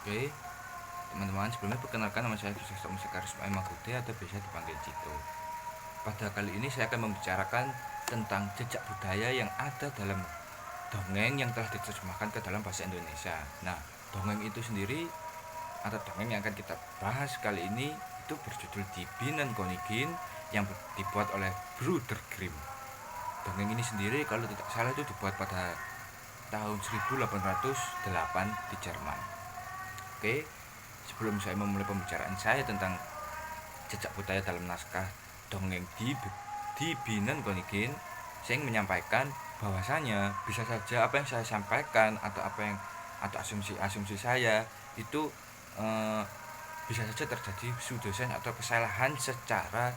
Oke, teman-teman, sebelumnya perkenalkan nama saya Kristus Musikaris Magude atau biasa dipanggil Cito. Pada kali ini saya akan membicarakan tentang jejak budaya yang ada dalam dongeng yang telah diterjemahkan ke dalam bahasa Indonesia. Nah, dongeng itu sendiri atau dongeng yang akan kita bahas kali ini itu berjudul Dibin dan Konigin yang dibuat oleh Bruder Grimm. Dongeng ini sendiri kalau tidak salah itu dibuat pada tahun 1808 di Jerman. Oke, sebelum saya memulai pembicaraan saya tentang jejak budaya dalam naskah dongeng di Bienen Konigin, saya ingin menyampaikan bahwasanya bisa saja apa yang saya sampaikan atau asumsi saya itu eh, bisa saja terjadi pseudosen atau kesalahan secara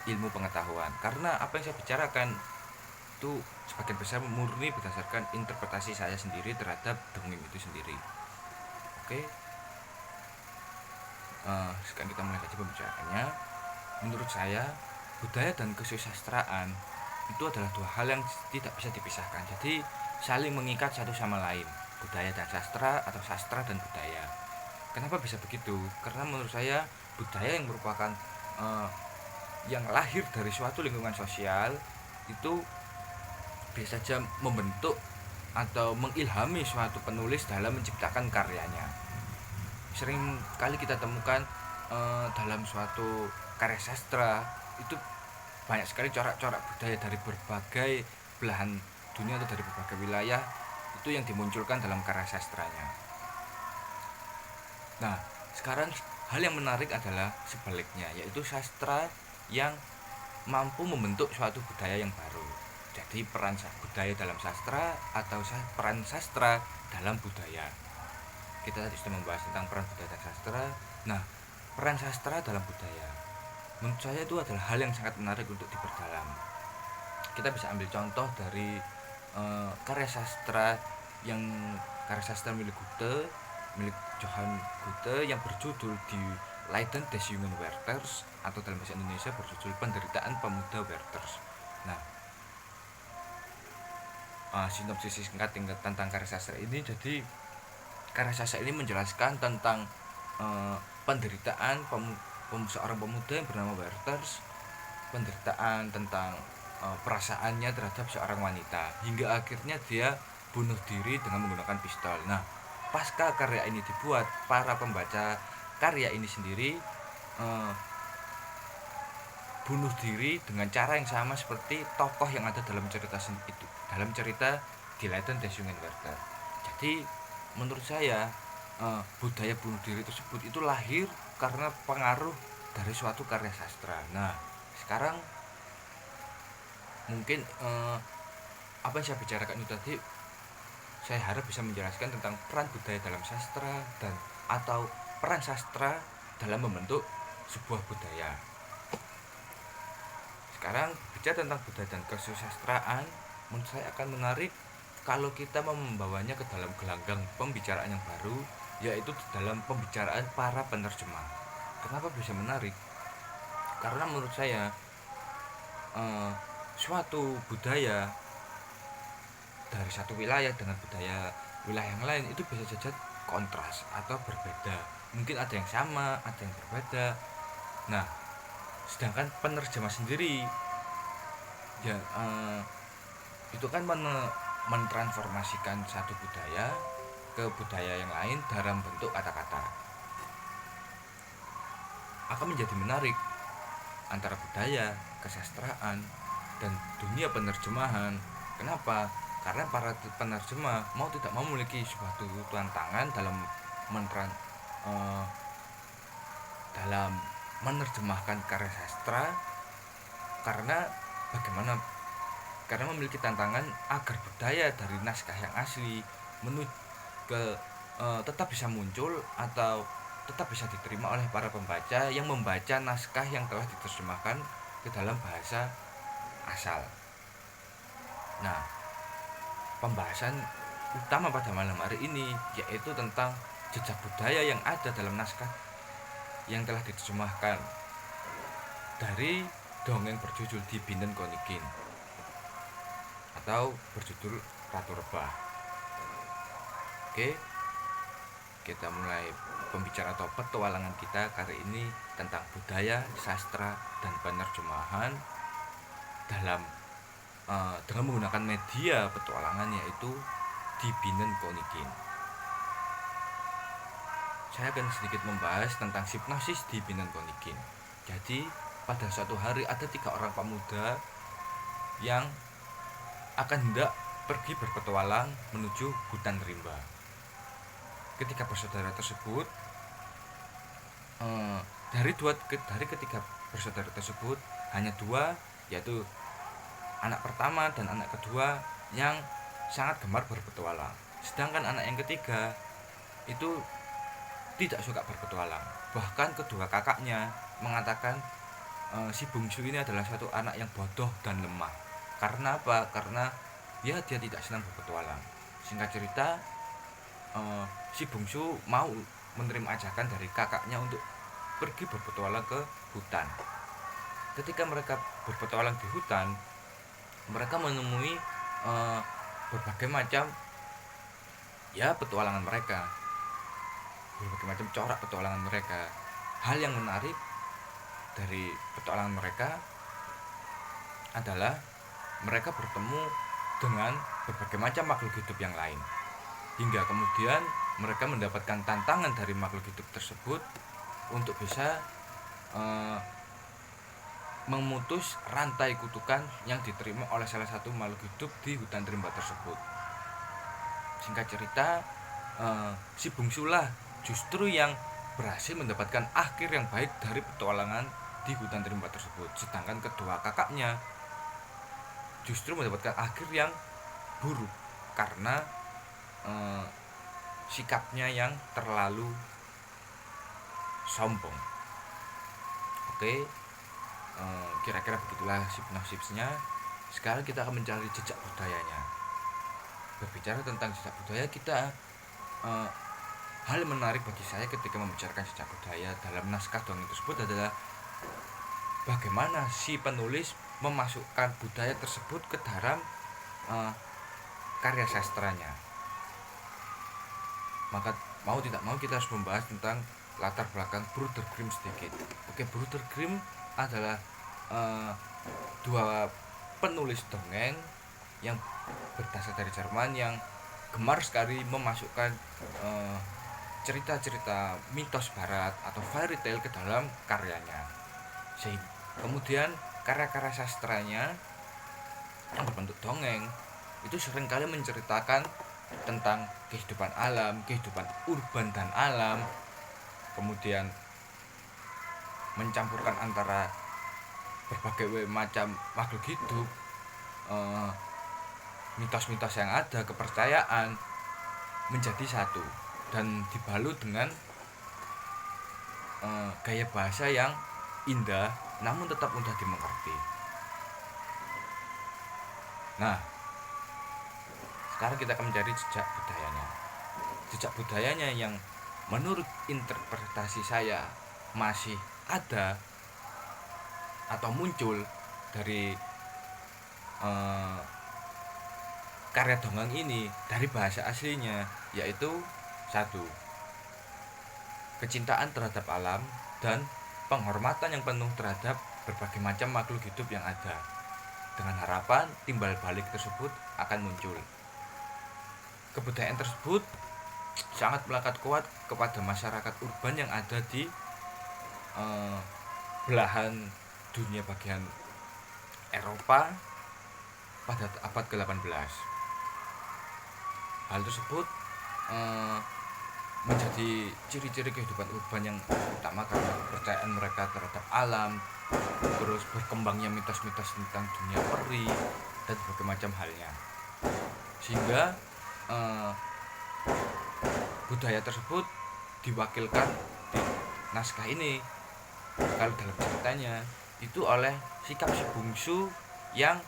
ilmu pengetahuan, karena apa yang saya bicarakan itu sebagian besar murni berdasarkan interpretasi saya sendiri terhadap dongeng itu sendiri. Oke, sekarang kita mulai saja pembicaraannya. Menurut saya, budaya dan kesusastraan itu adalah dua hal yang tidak bisa dipisahkan. Jadi saling mengikat satu sama lain, budaya dan sastra atau sastra dan budaya. Kenapa bisa begitu? Karena menurut saya budaya yang merupakan uh, yang lahir dari suatu lingkungan sosial itu bisa saja membentuk atau mengilhami suatu penulis dalam menciptakan karyanya. Sering kali kita temukan dalam suatu karya sastra itu banyak sekali corak-corak budaya dari berbagai belahan dunia atau dari berbagai wilayah itu yang dimunculkan dalam karya sastranya. Nah, sekarang hal yang menarik adalah sebaliknya, yaitu sastra yang mampu membentuk suatu budaya yang baru. Jadi peran budaya dalam sastra atau peran sastra dalam budaya. Kita tadi sudah membahas tentang peran budaya dan sastra. Nah, peran sastra dalam budaya, menurut saya itu adalah hal yang sangat menarik untuk diperdalam. Kita bisa ambil contoh dari karya sastra yang karya sastra milik Johann Goethe yang berjudul Die Leiden des jungen Werthers, atau dalam bahasa Indonesia berjudul Penderitaan Pemuda Werthers. Nah, sinopsis singkat tentang karya sastra ini. Jadi karya sastra ini menjelaskan tentang penderitaan seorang pemuda yang bernama Werthers, penderitaan tentang perasaannya terhadap seorang wanita, hingga akhirnya dia bunuh diri dengan menggunakan pistol. Nah, pasca karya ini dibuat, para pembaca karya ini sendiri bunuh diri dengan cara yang sama seperti tokoh yang ada dalam cerita itu, dalam cerita Die Leiden des jungen Werther. Jadi menurut saya budaya bunuh diri tersebut itu lahir karena pengaruh dari suatu karya sastra. Nah, sekarang mungkin apa yang saya bicarakan itu tadi, saya harap bisa menjelaskan tentang peran budaya dalam sastra dan atau peran sastra dalam membentuk sebuah budaya. Sekarang bicara tentang budaya dan kesusastraan, menurut saya akan menarik kalau kita membawanya ke dalam gelanggang pembicaraan yang baru, yaitu dalam pembicaraan para penerjemah. Kenapa bisa menarik? Karena menurut saya suatu budaya dari satu wilayah dengan budaya wilayah yang lain itu bisa saja kontras atau berbeda. Mungkin ada yang sama, ada yang berbeda. Nah, sedangkan penerjemah sendiri ya itu kan mentransformasikan satu budaya ke budaya yang lain dalam bentuk kata-kata. Akan menjadi menarik antara budaya, kesastraan, dan dunia penerjemahan. Kenapa? Karena para penerjemah mau tidak mau memiliki suatu tantangan dalam dalam menerjemahkan karya sastra, karena bagaimana? Karena memiliki tantangan agar budaya dari naskah yang asli menuju ke tetap bisa muncul atau tetap bisa diterima oleh para pembaca yang membaca naskah yang telah diterjemahkan ke dalam bahasa asal. Nah, pembahasan utama pada malam hari ini yaitu tentang jejak budaya yang ada dalam naskah yang telah diterjemahkan dari dongeng berjudul Die Bienen Konigin atau berjudul Ratu Rebah. Oke, kita mulai pembicara atau petualangan kita kali ini tentang budaya, sastra, dan penerjemahan dalam dengan menggunakan media petualangan, yaitu di Binnenkönigin. Saya akan sedikit membahas tentang hipnosis di Binnenkönigin. Jadi pada suatu hari ada 3 orang pemuda yang akan hendak pergi berpetualang menuju hutan rimba. Ketika bersaudara tersebut, dari ketiga bersaudara tersebut hanya 2, yaitu anak pertama dan anak kedua yang sangat gemar berpetualang. Sedangkan anak yang ketiga itu tidak suka berpetualang. Bahkan kedua kakaknya mengatakan si bungsu ini adalah satu anak yang bodoh dan lemah. Karena apa? Karena dia tidak senang berpetualang. Singkat cerita, si bungsu mau menerima ajakan dari kakaknya untuk pergi berpetualang ke hutan. Ketika mereka berpetualang di hutan, mereka menemui berbagai macam petualangan mereka, berbagai macam corak petualangan mereka. Hal yang menarik dari petualangan mereka adalah mereka bertemu dengan berbagai macam makhluk hidup yang lain, hingga kemudian mereka mendapatkan tantangan dari makhluk hidup tersebut untuk bisa memutus rantai kutukan yang diterima oleh salah satu makhluk hidup di hutan rimba tersebut. Singkat cerita, si bungsulah justru yang berhasil mendapatkan akhir yang baik dari petualangan di hutan rimba tersebut, sedangkan kedua kakaknya justru mendapatkan akhir yang buruk karena sikapnya yang terlalu sombong. Oke, kira-kira begitulah sinopsisnya. Sekarang kita akan mencari jejak budayanya. Berbicara tentang jejak budaya, kita hal menarik bagi saya ketika membicarakan jejak budaya dalam naskah dongeng tersebut adalah bagaimana si penulis memasukkan budaya tersebut ke dalam karya sastranya. Maka mau tidak mau kita harus membahas tentang latar belakang Brüder Grimm sedikit. Oke, Brüder Grimm adalah 2 penulis dongeng yang berasal dari Jerman yang gemar sekali memasukkan cerita-cerita mitos barat atau fairy tale ke dalam karyanya. Sehingga kemudian karya-karya sastranya yang berbentuk dongeng itu seringkali menceritakan tentang kehidupan alam, kehidupan urban dan alam, kemudian mencampurkan antara berbagai macam makhluk hidup, mitos-mitos yang ada, kepercayaan menjadi satu dan dibalut dengan gaya bahasa yang indah namun tetap mudah dimengerti. Nah, sekarang kita akan mencari jejak budayanya. Jejak budayanya yang menurut interpretasi saya masih ada atau muncul dari karya dongeng ini dari bahasa aslinya, yaitu 1. Kecintaan terhadap alam dan penghormatan yang penuh terhadap berbagai macam makhluk hidup yang ada, dengan harapan timbal balik tersebut akan muncul. Kebudayaan tersebut sangat melekat kuat kepada masyarakat urban yang ada di belahan dunia bagian Eropa pada abad ke-18. Hal tersebut menjadi ciri-ciri kehidupan urban yang utama karena kepercayaan mereka terhadap alam, terus berkembangnya mitos-mitos tentang dunia peri dan berbagai macam halnya, sehingga budaya tersebut diwakilkan di naskah ini. Kalau dalam ceritanya itu oleh sikap si bungsu yang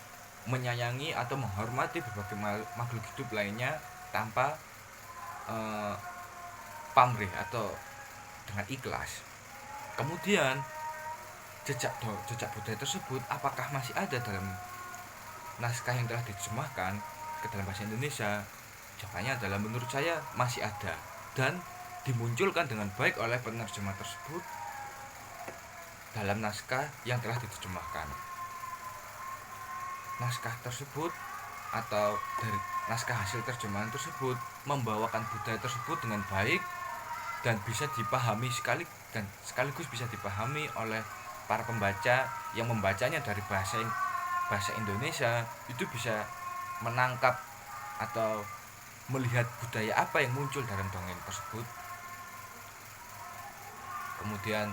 menyayangi atau menghormati berbagai makhluk hidup lainnya tanpa pamrih atau dengan ikhlas. Kemudian jejak budaya tersebut apakah masih ada dalam naskah yang telah diterjemahkan ke dalam bahasa Indonesia? Jawabannya adalah menurut saya masih ada dan dimunculkan dengan baik oleh penerjemah tersebut dalam naskah yang telah diterjemahkan. Naskah tersebut atau dari naskah hasil terjemahan tersebut membawakan budaya tersebut dengan baik dan bisa dipahami sekaligus bisa dipahami oleh para pembaca yang membacanya dari bahasa Indonesia. Itu bisa menangkap atau melihat budaya apa yang muncul dalam dongeng tersebut. Kemudian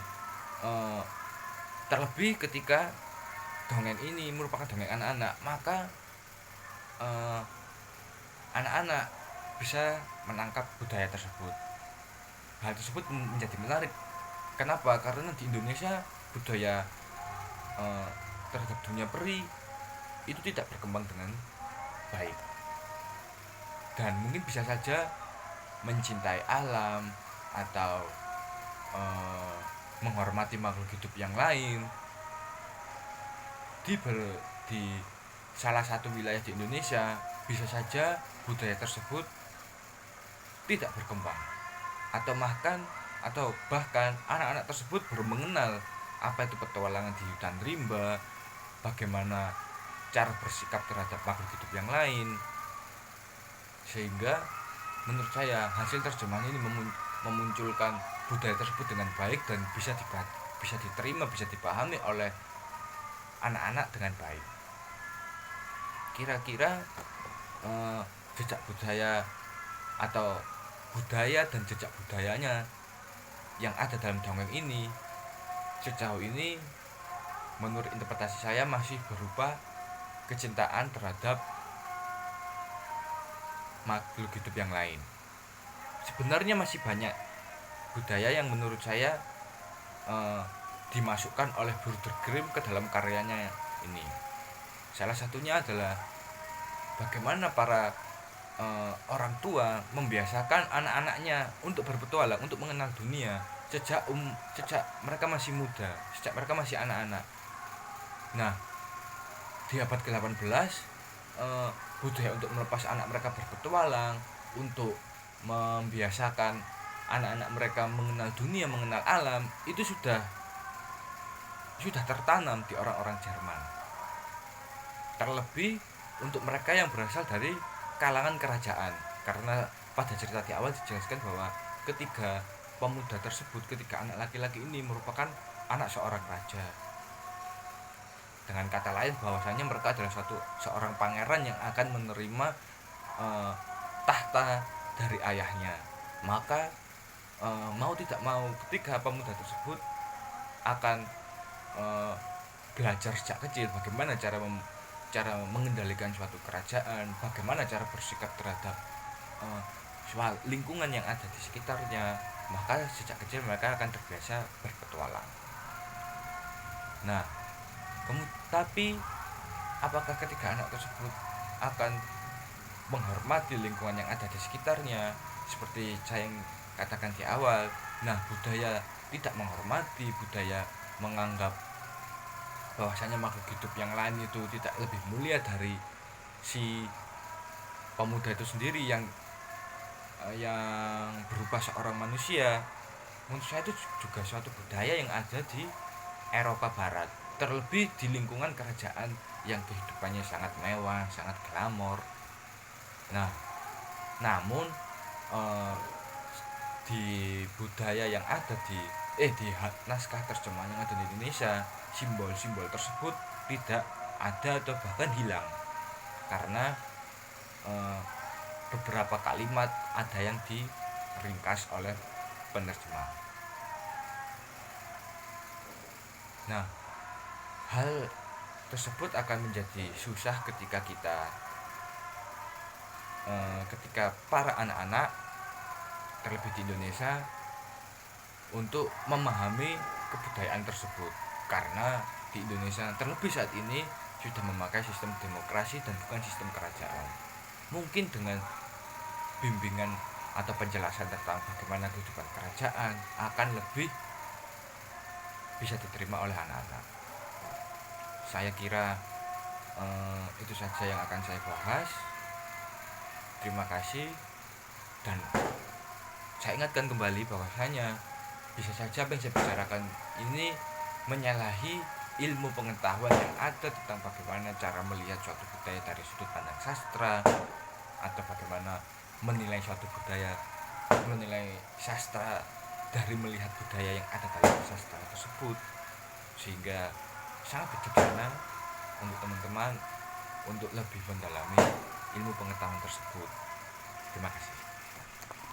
terlebih ketika dongeng ini merupakan dongeng anak-anak, maka anak-anak bisa menangkap budaya tersebut. Hal tersebut menjadi menarik. Kenapa? Karena di Indonesia budaya terhadap dunia peri itu tidak berkembang dengan baik, dan mungkin bisa saja mencintai alam atau menghormati makhluk hidup yang lain di salah satu wilayah di Indonesia, bisa saja budaya tersebut tidak berkembang, atau bahkan anak-anak tersebut baru mengenal apa itu petualangan di hutan rimba, bagaimana cara bersikap terhadap makhluk hidup yang lain. Sehingga menurut saya hasil terjemahan ini memunculkan budaya tersebut dengan baik dan bisa diterima, bisa dipahami oleh anak-anak dengan baik. Kira-kira jejak budaya atau budaya dan jejak budayanya yang ada dalam dongeng ini sejauh ini menurut interpretasi saya masih berupa kecintaan terhadap makhluk hidup yang lain. Sebenarnya masih banyak budaya yang menurut saya dimasukkan oleh Bruder Grimm ke dalam karyanya ini. Salah satunya adalah bagaimana para orang tua membiasakan anak-anaknya untuk berpetualang, untuk mengenal dunia sejak mereka masih muda, sejak mereka masih anak-anak. Nah, di abad ke-18 budaya untuk melepas anak mereka berpetualang, untuk membiasakan anak-anak mereka mengenal dunia, mengenal alam, itu sudah tertanam di orang-orang Jerman. Terlebih untuk mereka yang berasal dari kalangan kerajaan, karena pada cerita di awal dijelaskan bahwa ketiga anak laki-laki ini merupakan anak seorang raja. Dengan kata lain bahwasanya mereka adalah seorang pangeran yang akan menerima tahta dari ayahnya. Maka mau tidak mau ketiga pemuda tersebut akan belajar sejak kecil bagaimana cara mengendalikan suatu kerajaan, bagaimana cara bersikap terhadap lingkungan yang ada di sekitarnya. Maka sejak kecil mereka akan terbiasa berpetualang. Nah, tapi apakah ketiga anak tersebut akan menghormati lingkungan yang ada di sekitarnya? Seperti saya yang katakan di awal, nah budaya tidak menghormati, budaya menganggap bahwasanya makhluk hidup yang lain itu tidak lebih mulia dari si pemuda itu sendiri yang berupa seorang manusia. Menurut saya itu juga suatu budaya yang ada di Eropa Barat, terlebih di lingkungan kerajaan yang kehidupannya sangat mewah, sangat glamor. Nah, namun di budaya yang ada di naskah terjemahan yang ada di Indonesia, simbol-simbol tersebut tidak ada atau bahkan hilang, karena beberapa kalimat ada yang diringkas oleh penerjemah. Nah, hal tersebut akan menjadi susah ketika para anak-anak terlebih di Indonesia untuk memahami kebudayaan tersebut, karena di Indonesia terlebih saat ini sudah memakai sistem demokrasi dan bukan sistem kerajaan. Mungkin dengan bimbingan atau penjelasan tentang bagaimana kehidupan kerajaan akan lebih bisa diterima oleh anak-anak. Saya kira itu saja yang akan saya bahas. Terima kasih dan saya ingatkan kembali bahwasanya bisa saja apa yang saya bicarakan ini menyalahi ilmu pengetahuan yang ada tentang bagaimana cara melihat suatu budaya dari sudut pandang sastra, atau bagaimana menilai suatu budaya, menilai sastra dari melihat budaya yang ada dalam sastra tersebut, sehingga sangat bijaksana untuk teman-teman untuk lebih mendalami ilmu pengetahuan tersebut. Terima kasih.